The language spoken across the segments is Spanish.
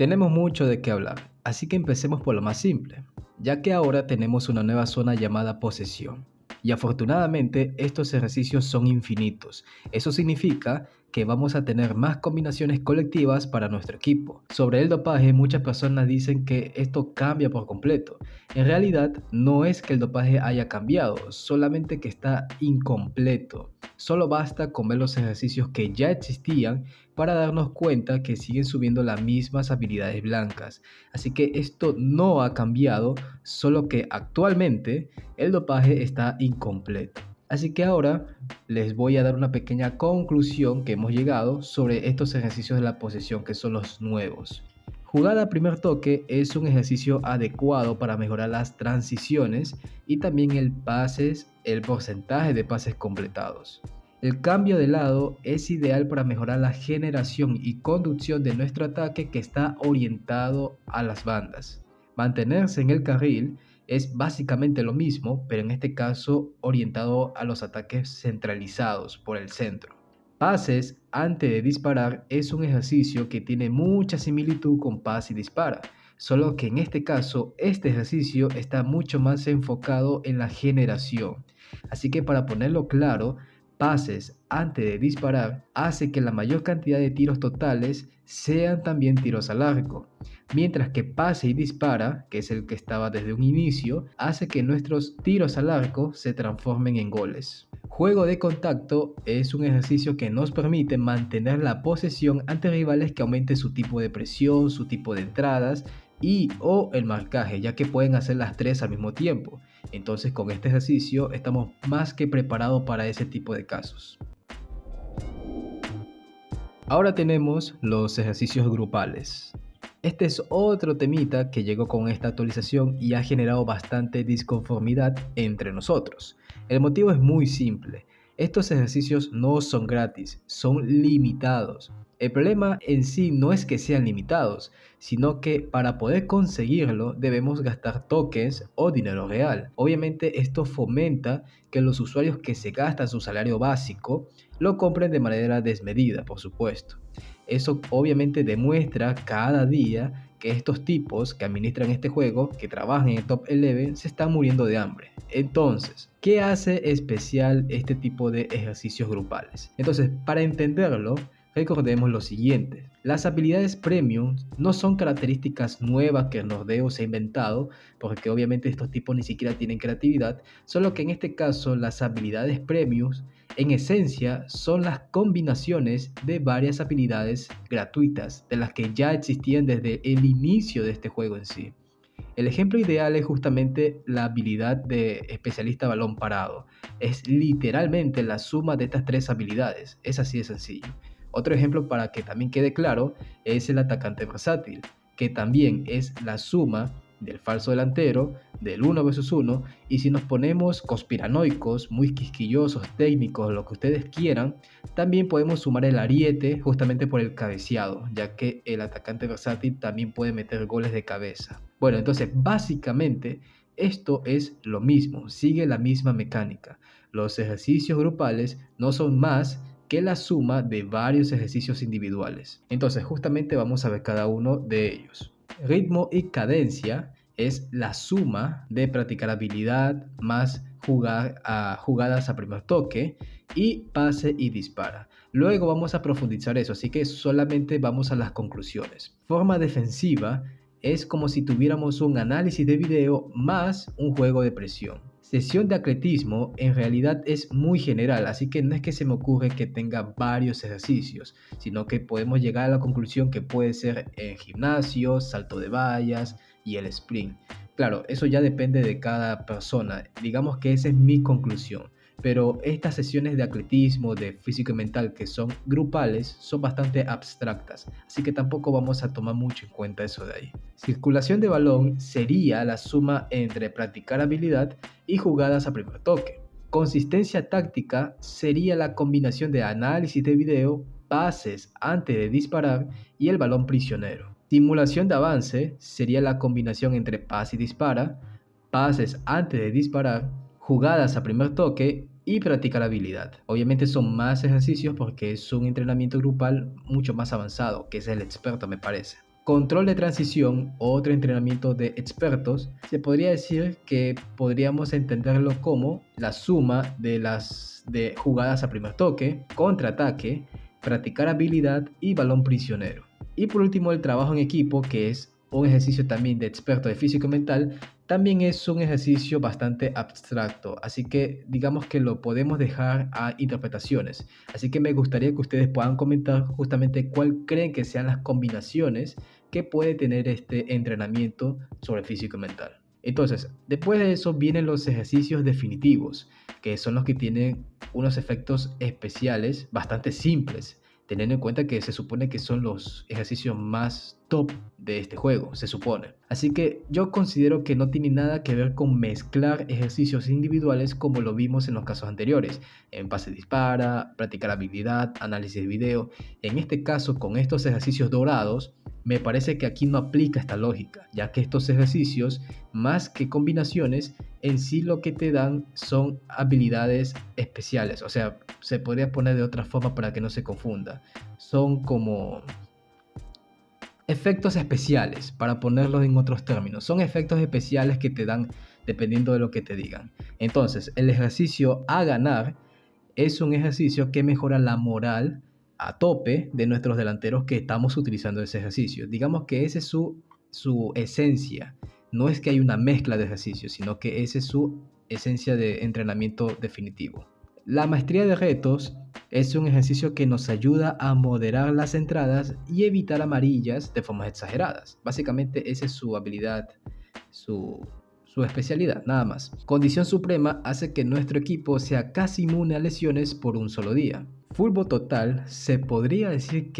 Tenemos mucho de qué hablar, así que empecemos por lo más simple, ya que ahora tenemos una nueva zona llamada posesión. Y afortunadamente estos ejercicios son infinitos. Eso significa que vamos a tener más combinaciones colectivas para nuestro equipo. Sobre el dopaje, muchas personas dicen que esto cambia por completo. En realidad, no es que el dopaje haya cambiado, solamente que está incompleto. Solo basta con ver los ejercicios que ya existían para darnos cuenta que siguen subiendo las mismas habilidades blancas. Así que esto no ha cambiado, solo que actualmente el dopaje está incompleto. Así que ahora les voy a dar una pequeña conclusión que hemos llegado sobre estos ejercicios de la posesión que son los nuevos. Jugada a primer toque es un ejercicio adecuado para mejorar las transiciones y también el porcentaje de pases completados. El cambio de lado es ideal para mejorar la generación y conducción de nuestro ataque que está orientado a las bandas. Mantenerse en el carril es básicamente lo mismo, pero en este caso orientado a los ataques centralizados por el centro. Pases antes de disparar es un ejercicio que tiene mucha similitud con pase y dispara, solo que en este caso este ejercicio está mucho más enfocado en la generación. Así que para ponerlo claro, pases antes de disparar hace que la mayor cantidad de tiros totales sean también tiros al arco, mientras que pase y dispara, que es el que estaba desde un inicio, hace que nuestros tiros al arco se transformen en goles. Juego de contacto es un ejercicio que nos permite mantener la posesión ante rivales que aumenten su tipo de presión, su tipo de entradas y o el marcaje, ya que pueden hacer las tres al mismo tiempo. Entonces con este ejercicio estamos más que preparados para ese tipo de casos. Ahora tenemos los ejercicios grupales. Este es otro temita que llegó con esta actualización y ha generado bastante disconformidad entre nosotros. El motivo es muy simple. Estos ejercicios no son gratis, son limitados. El problema en sí no es que sean limitados, sino que para poder conseguirlo debemos gastar tokens o dinero real. Obviamente esto fomenta que los usuarios que se gastan su salario básico lo compren de manera desmedida, por supuesto. Eso obviamente demuestra cada día que estos tipos que administran este juego, que trabajan en el top 11, se están muriendo de hambre. Entonces, ¿qué hace especial este tipo de ejercicios grupales? Entonces, para entenderlo, recordemos lo siguiente. Las habilidades premium no son características nuevas que Nordeo se ha inventado, porque obviamente estos tipos ni siquiera tienen creatividad, solo que en este caso las habilidades premium en esencia son las combinaciones de varias habilidades gratuitas, de las que ya existían desde el inicio de este juego en sí. El ejemplo ideal es justamente la habilidad de especialista balón parado. Es literalmente la suma de estas tres habilidades. Es así de sencillo. Otro ejemplo para que también quede claro es el atacante versátil, que también es la suma del falso delantero, del 1 versus 1, y si nos ponemos conspiranoicos, muy quisquillosos, técnicos, lo que ustedes quieran, también podemos sumar el ariete justamente por el cabeceado, ya que el atacante versátil también puede meter goles de cabeza. Bueno, entonces básicamente esto es lo mismo, sigue la misma mecánica. Los ejercicios grupales no son más que la suma de varios ejercicios individuales. Entonces justamente vamos a ver cada uno de ellos. Ritmo y cadencia es la suma de practicar habilidad más jugadas a primer toque y pase y dispara. Luego vamos a profundizar eso, así que solamente vamos a las conclusiones. Forma defensiva es como si tuviéramos un análisis de video más un juego de presión. Sesión de atletismo en realidad es muy general, así que no es que se me ocurre que tenga varios ejercicios, sino que podemos llegar a la conclusión que puede ser en gimnasio, salto de vallas y el sprint. Claro, eso ya depende de cada persona, digamos que esa es mi conclusión. Pero estas sesiones de atletismo, de físico y mental que son grupales, son bastante abstractas, así que tampoco vamos a tomar mucho en cuenta eso de ahí. Circulación de balón sería la suma entre practicar habilidad y jugadas a primer toque. Consistencia táctica sería la combinación de análisis de video, pases antes de disparar y el balón prisionero. Simulación de avance sería la combinación entre pase y dispara, pases antes de disparar, jugadas a primer toque y practicar habilidad. Obviamente son más ejercicios porque es un entrenamiento grupal mucho más avanzado, que es el experto me parece. Control de transición, otro entrenamiento de expertos, se podría decir que podríamos entenderlo como la suma de las de jugadas a primer toque, contraataque, practicar habilidad y balón prisionero. Y por último, el trabajo en equipo, que es un ejercicio también de experto de físico y mental, también es un ejercicio bastante abstracto, así que digamos que lo podemos dejar a interpretaciones. Así que me gustaría que ustedes puedan comentar justamente cuál creen que sean las combinaciones que puede tener este entrenamiento sobre físico y mental. Entonces, después de eso vienen los ejercicios definitivos, que son los que tienen unos efectos especiales bastante simples, teniendo en cuenta que se supone que son los ejercicios más top de este juego, se supone. Así que yo considero que no tiene nada que ver con mezclar ejercicios individuales como lo vimos en los casos anteriores, en pase dispara, practicar habilidad, análisis de video. En este caso, con estos ejercicios dorados, me parece que aquí no aplica esta lógica, ya que estos ejercicios, más que combinaciones, en sí lo que te dan son habilidades especiales. O sea, se podría poner de otra forma para que no se confunda. Son como efectos especiales, para ponerlos en otros términos. Son efectos especiales que te dan dependiendo de lo que te digan. Entonces, el ejercicio a ganar es un ejercicio que mejora la moral a tope de nuestros delanteros que estamos utilizando ese ejercicio. Digamos que esa es su esencia. No es que hay una mezcla de ejercicios, sino que esa es su esencia de entrenamiento definitivo. La maestría de retos es un ejercicio que nos ayuda a moderar las entradas y evitar amarillas de formas exageradas. Básicamente esa es su habilidad, su especialidad, nada más. Condición suprema hace que nuestro equipo sea casi inmune a lesiones por un solo día. Fulbo total se podría decir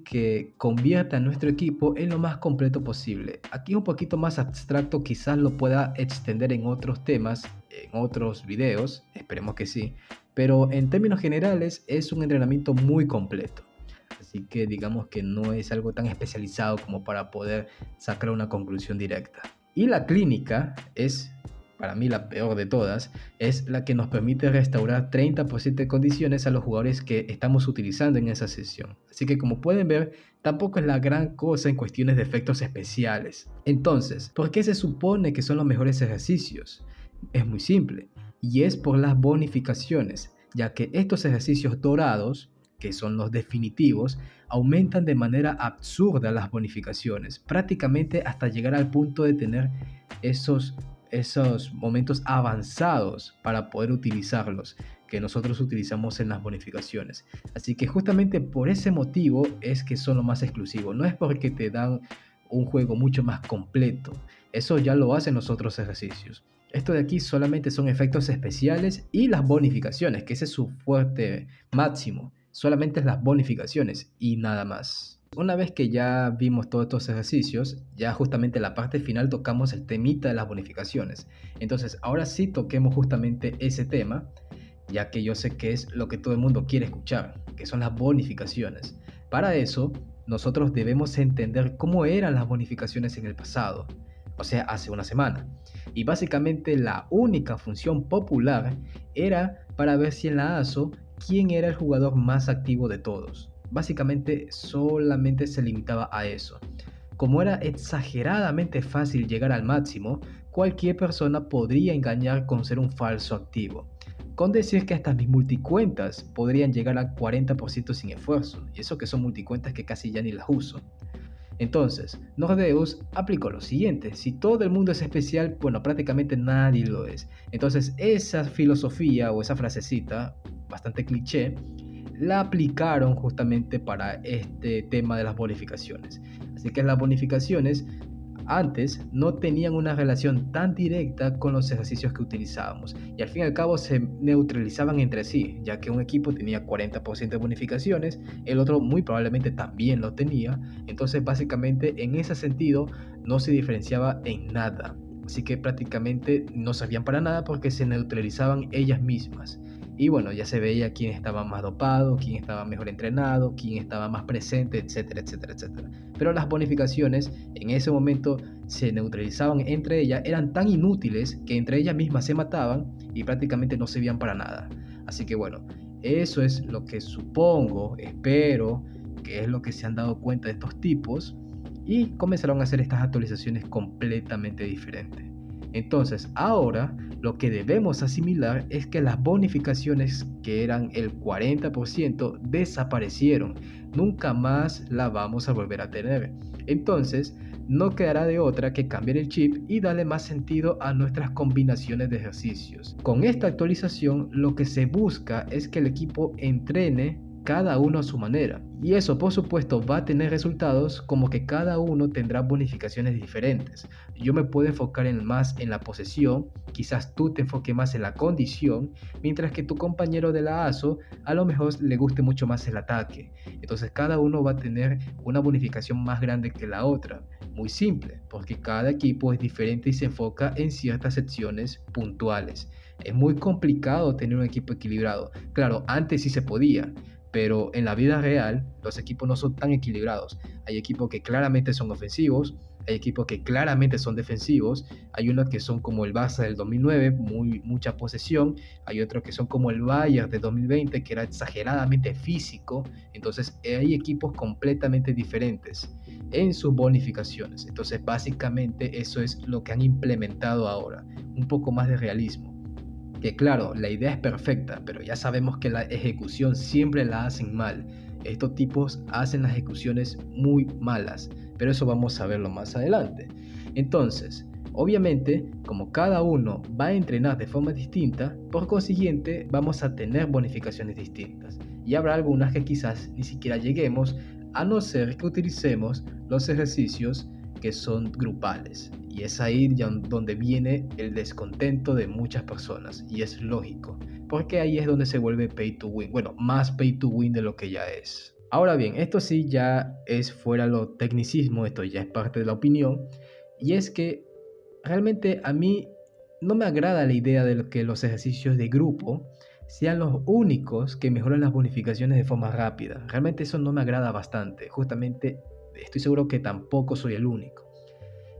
que convierta a nuestro equipo en lo más completo posible. Aquí un poquito más abstracto, quizás lo pueda extender en otros temas, en otros videos, esperemos que sí, pero en términos generales es un entrenamiento muy completo. Así que digamos que no es algo tan especializado como para poder sacar una conclusión directa. Y la clínica es, para mí la peor de todas, es la que nos permite restaurar 30% de condiciones a los jugadores que estamos utilizando en esa sesión. Así que como pueden ver, tampoco es la gran cosa en cuestiones de efectos especiales. Entonces, ¿por qué se supone que son los mejores ejercicios? Es muy simple, y es por las bonificaciones, ya que estos ejercicios dorados, que son los definitivos, aumentan de manera absurda las bonificaciones, prácticamente hasta llegar al punto de tener esos momentos avanzados para poder utilizarlos, que nosotros utilizamos en las bonificaciones. Así que justamente por ese motivo es que son lo más exclusivo, no es porque te dan un juego mucho más completo, eso ya lo hacen los otros ejercicios. Esto de aquí solamente son efectos especiales y las bonificaciones, que ese es su fuerte máximo. Solamente es las bonificaciones y nada más. Una vez que ya vimos todos estos ejercicios, ya justamente en la parte final tocamos el temita de las bonificaciones. Entonces, ahora sí toquemos justamente ese tema, ya que yo sé que es lo que todo el mundo quiere escuchar, que son las bonificaciones. Para eso, nosotros debemos entender cómo eran las bonificaciones en el pasado, o sea, hace una semana. Y básicamente la única función popular era para ver si en la ASO quién era el jugador más activo de todos. Básicamente solamente se limitaba a eso. Como era exageradamente fácil llegar al máximo, cualquier persona podría engañar con ser un falso activo. Con decir que hasta mis multicuentas podrían llegar al 40% sin esfuerzo, y eso que son multicuentas que casi ya ni las uso. Entonces, Nordeus aplicó lo siguiente: si todo el mundo es especial, bueno, prácticamente nadie lo es. Entonces, esa filosofía o esa frasecita, bastante cliché, la aplicaron justamente para este tema de las bonificaciones. Así que las bonificaciones antes no tenían una relación tan directa con los ejercicios que utilizábamos y al fin y al cabo se neutralizaban entre sí, ya que un equipo tenía 40% de bonificaciones, el otro muy probablemente también lo tenía, entonces básicamente en ese sentido no se diferenciaba en nada, así que prácticamente no servían para nada porque se neutralizaban ellas mismas. Y bueno, ya se veía quién estaba más dopado, quién estaba mejor entrenado, quién estaba más presente, etcétera, etcétera, etcétera. Pero las bonificaciones en ese momento se neutralizaban entre ellas, eran tan inútiles que entre ellas mismas se mataban y prácticamente no servían para nada. Así que bueno, eso es lo que supongo, espero que qué es lo que se han dado cuenta de estos tipos y comenzaron a hacer estas actualizaciones completamente diferentes. Entonces, ahora lo que debemos asimilar es que las bonificaciones que eran el 40% desaparecieron. Nunca más la vamos a volver a tener. Entonces, no quedará de otra que cambiar el chip y darle más sentido a nuestras combinaciones de ejercicios. Con esta actualización, lo que se busca es que el equipo entrene cada uno a su manera. Y eso, por supuesto, va a tener resultados como que cada uno tendrá bonificaciones diferentes. Yo me puedo enfocar más en la posesión, quizás tú te enfoques más en la condición, mientras que tu compañero de la ASO a lo mejor le guste mucho más el ataque. Entonces cada uno va a tener una bonificación más grande que la otra. Muy simple, porque cada equipo es diferente y se enfoca en ciertas secciones puntuales. Es muy complicado tener un equipo equilibrado. Claro, antes sí se podía, pero en la vida real los equipos no son tan equilibrados. Hay equipos que claramente son ofensivos, hay equipos que claramente son defensivos, hay unos que son como el Barça del 2009, mucha posesión, hay otros que son como el Bayern de 2020, que era exageradamente físico. Entonces hay equipos completamente diferentes en sus bonificaciones. Entonces básicamente eso es lo que han implementado ahora, un poco más de realismo. Que claro, la idea es perfecta, pero ya sabemos que la ejecución siempre la hacen mal. Estos tipos hacen las ejecuciones muy malas, pero eso vamos a verlo más adelante. Entonces, obviamente, como cada uno va a entrenar de forma distinta, por consiguiente vamos a tener bonificaciones distintas. Y habrá algunas que quizás ni siquiera lleguemos, a no ser que utilicemos los ejercicios que son grupales. Y es ahí donde viene el descontento de muchas personas. Y es lógico, porque ahí es donde se vuelve pay to win. Bueno, más pay to win de lo que ya es. Ahora bien, esto sí ya es fuera lo tecnicismo, esto ya es parte de la opinión. Y es que realmente a mí no me agrada la idea de que los ejercicios de grupo sean los únicos que mejoran las bonificaciones de forma rápida. Realmente eso no me agrada bastante. Justamente estoy seguro que tampoco soy el único.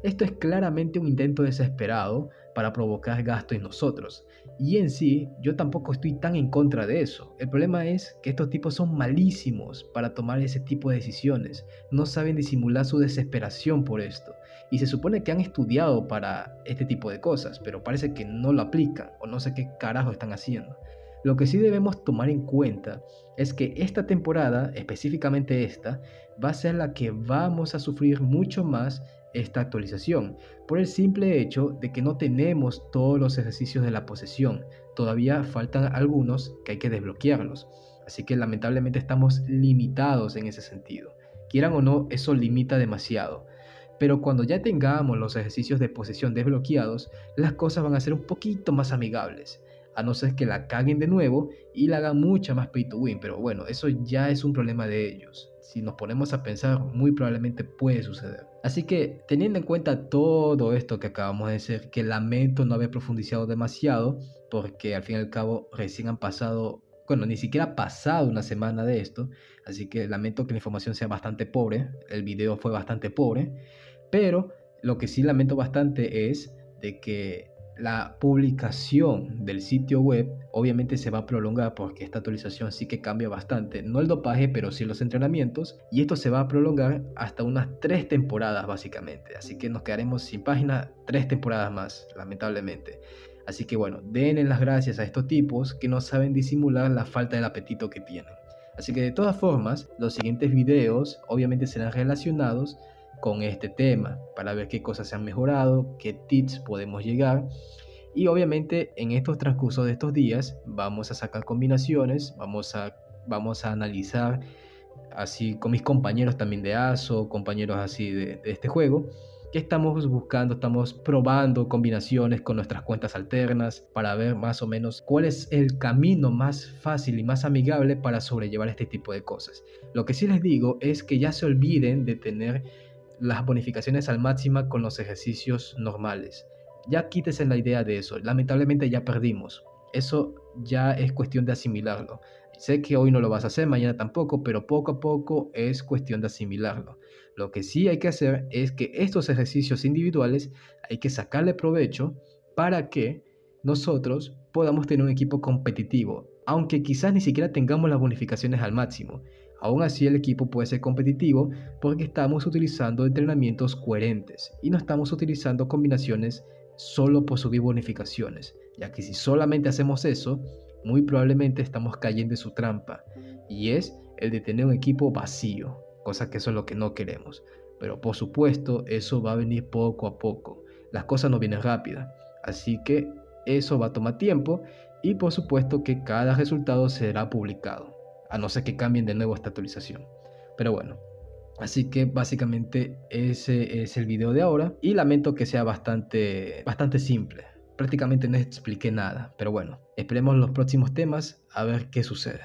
Esto es claramente un intento desesperado para provocar gasto en nosotros. Y en sí, yo tampoco estoy tan en contra de eso. El problema es que estos tipos son malísimos para tomar ese tipo de decisiones. No saben disimular su desesperación por esto. Y se supone que han estudiado para este tipo de cosas, pero parece que no lo aplican o no sé qué carajo están haciendo. Lo que sí debemos tomar en cuenta es que esta temporada, específicamente esta, va a ser la que vamos a sufrir mucho más esta actualización, por el simple hecho de que no tenemos todos los ejercicios de la posesión. Todavía faltan algunos que hay que desbloquearlos, así que lamentablemente estamos limitados en ese sentido. Quieran o no, eso limita demasiado. Pero cuando ya tengamos los ejercicios de posesión desbloqueados, las cosas van a ser un poquito más amigables, a no ser que la caguen de nuevo y la hagan mucha más pay to win, pero bueno, eso ya es un problema de ellos. Si nos ponemos a pensar, muy probablemente puede suceder. Así que, teniendo en cuenta todo esto que acabamos de decir, que lamento no haber profundizado demasiado, porque al fin y al cabo recién han pasado, bueno, ni siquiera ha pasado una semana de esto, así que lamento que la información sea bastante pobre, el video fue bastante pobre, pero lo que sí lamento bastante es de que la publicación del sitio web obviamente se va a prolongar porque esta actualización sí que cambia bastante, no el dopaje, pero sí los entrenamientos, y esto se va a prolongar hasta unas 3 temporadas básicamente, así que nos quedaremos sin página 3 temporadas más, lamentablemente. Así que bueno, denle las gracias a estos tipos que no saben disimular la falta del apetito que tienen. Así que de todas formas, los siguientes videos obviamente serán relacionados con este tema para ver qué cosas se han mejorado, qué tips podemos llegar. Y obviamente en estos transcursos de estos días vamos a sacar combinaciones, vamos a analizar así con mis compañeros también de ASO, compañeros así de este juego, que estamos buscando, estamos probando combinaciones con nuestras cuentas alternas para ver más o menos cuál es el camino más fácil y más amigable para sobrellevar este tipo de cosas. Lo que sí les digo es que ya se olviden de tener las bonificaciones al máximo con los ejercicios normales. Ya quítese la idea de eso. Lamentablemente ya perdimos. Eso ya es cuestión de asimilarlo. Sé que hoy no lo vas a hacer, mañana tampoco, pero poco a poco es cuestión de asimilarlo. Lo que sí hay que hacer es que estos ejercicios individuales hay que sacarle provecho para que nosotros podamos tener un equipo competitivo, aunque quizás ni siquiera tengamos las bonificaciones al máximo. Aún así, el equipo puede ser competitivo porque estamos utilizando entrenamientos coherentes y no estamos utilizando combinaciones solo por subir bonificaciones, ya que si solamente hacemos eso, muy probablemente estamos cayendo en su trampa, y es el de tener un equipo vacío, cosa que eso es lo que no queremos. Pero por supuesto, eso va a venir poco a poco. Las cosas no vienen rápidas, así que eso va a tomar tiempo y por supuesto que cada resultado será publicado, a no ser que cambien de nuevo esta actualización. Pero bueno, así que básicamente ese es el video de ahora y lamento que sea bastante simple. Prácticamente no expliqué nada, pero bueno, esperemos los próximos temas a ver qué sucede.